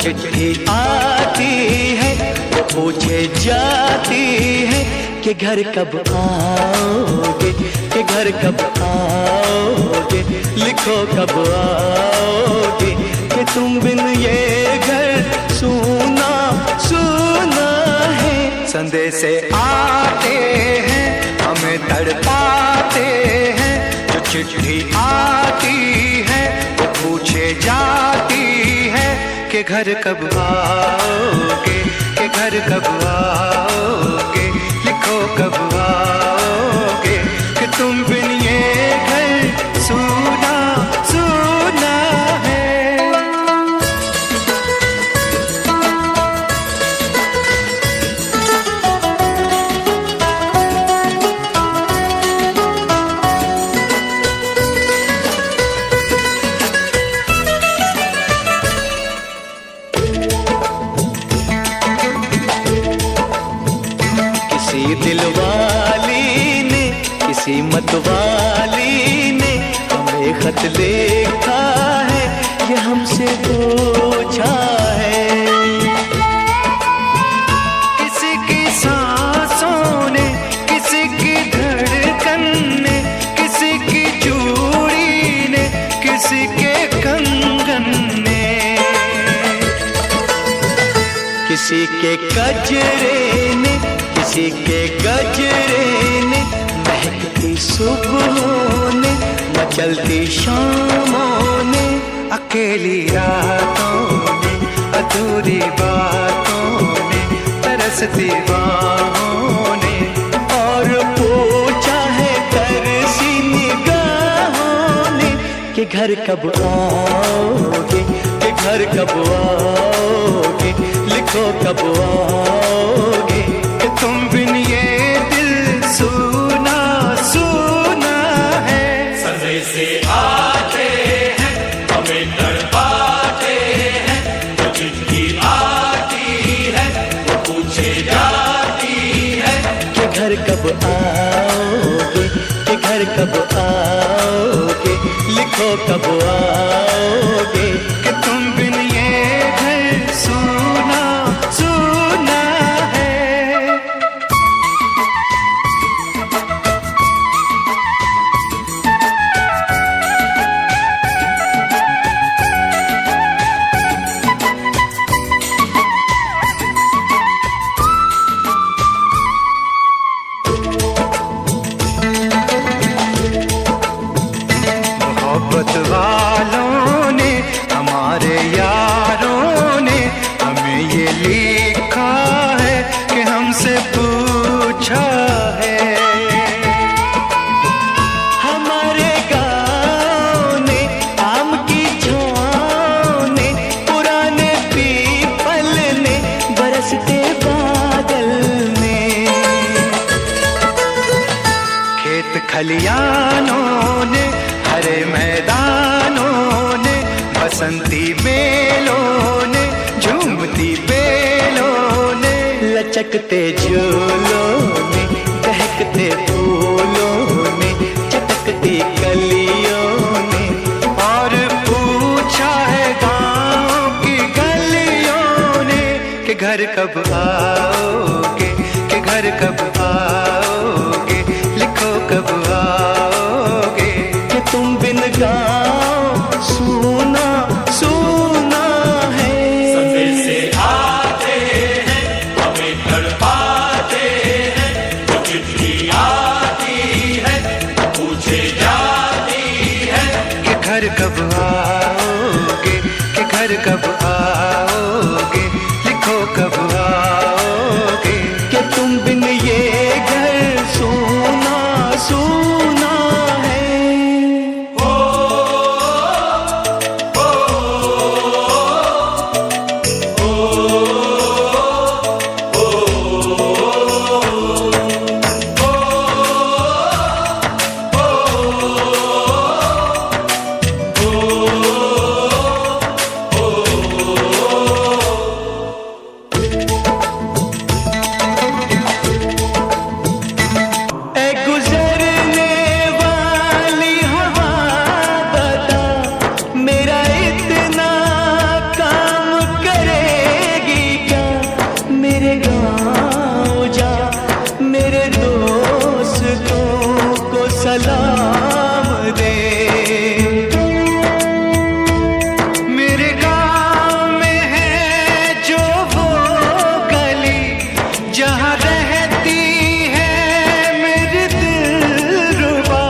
चिट्ठी आती है वो पूछे जाती है कि घर कब आओगे, कि घर कब आओगे, लिखो कब आओगे, कि तुम बिन ये घर सूना सूना है। संदेश आते हैं हमें तड़पाते हैं, जो चिट्ठी आती है वो पूछे जाती है कि घर कब आओगे, कि घर कब आओगे, लिखो कब आओगे, कि तुम बिन ये घर सूना सूना है। किसी दिलवाली ने, किसी मतवाली ने हमें खत लिखा है, ये हमसे पूछा है। किसी की सांसों ने, किसी की धड़कन ने, किसी की चूड़ी ने, किसी के कंगन ने, किसी के गजरे ने, किसी के गजरे ने, महकती सुबहों ने, मचलती शामों ने, अकेली रातों ने, अधूरी बातों ने, तरसती बाहों ने, और पूछा है तरसी निगाहों ने कि घर कब आओगे, कि घर कब आओगे, लिखो कब आओगे, कि तुम बिन ये दिल सूना सूना है। संदेश आते हैं हमें तड़पाते हैं, जो चिट्ठी आती है वो पूछे जाती है कि घर कब आओगे, कि घर कब आओगे, लिखो कब आओगे, कि तुम बिन ये घर सूना सूना है। मोहब्बत वालों ने, हमारे यारों ने हमें ये लिखा है कि हमसे पूछा है। हमारे गाँव ने, आम की छाँव ने, पुराने पीपल ने, बरसते बादल ने, खेत खलियानों ने, हरे मैदानों ने, बसंती बेलों ने, झूमती बेलों ने, लचकते झूलों ने, दहकते फूलों ने, चटकती कलियों ने, और पूछा है गाँव की गलियों ने कि घर कब आओगे, कि घर कब आओगे, लिखो कब आओगे, कि तुम बिन गाँव सूना सूना है। संदेश आते हैं हमें तड़पाते हैं, जो चिट्ठी आती है पूछे जाती है कि घर कब आओगे, कि घर कब आओगे, लिखो कब आओगे, कि तुम बिन ये घर सूना सलाम दे। मेरे गाँव में है जो वो गली जहाँ रहती है मेरी दिलरुबा,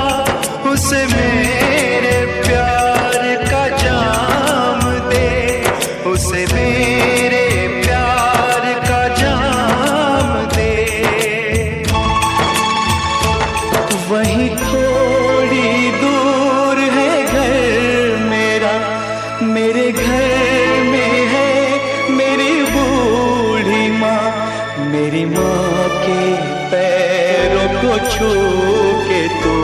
उसे मेरे प्यार का जाम दे, उसे मेरे प्यार का जाम दे। वहीं थोड़ी दूर है घर मेरा, मेरे घर में है मेरी बूढ़ी माँ। मेरी माँ के पैरों को छू के तू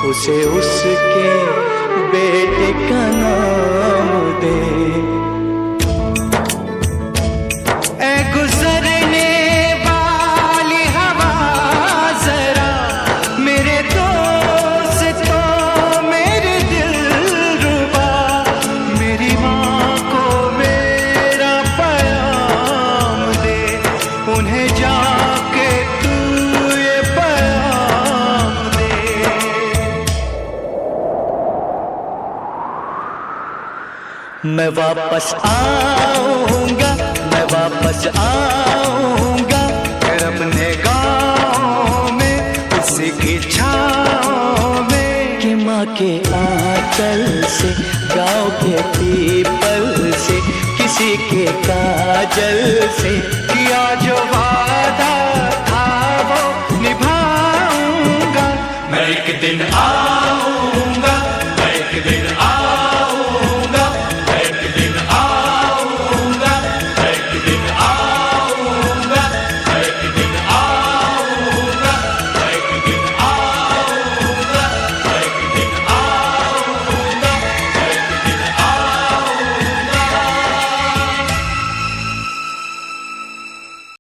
उसे उसके बेटे का नाम दे। ऐ गुजरने वाली हवा जरा मेरे दोस्तों मेरी दिलरुबा, मेरी माँ को मेरा पैगाम दे, उन्हें जाके तू ये पैगाम दे। मैं वापस आऊंगा, मैं वापस आऊंगा, फिर अपने गाँव में उसी की छाँव में। कि माँ के आंचल से, गाँव के पीपल से, किसी के काजल से किया जो वादा था वो निभाऊंगा। मैं एक दिन आऊंगा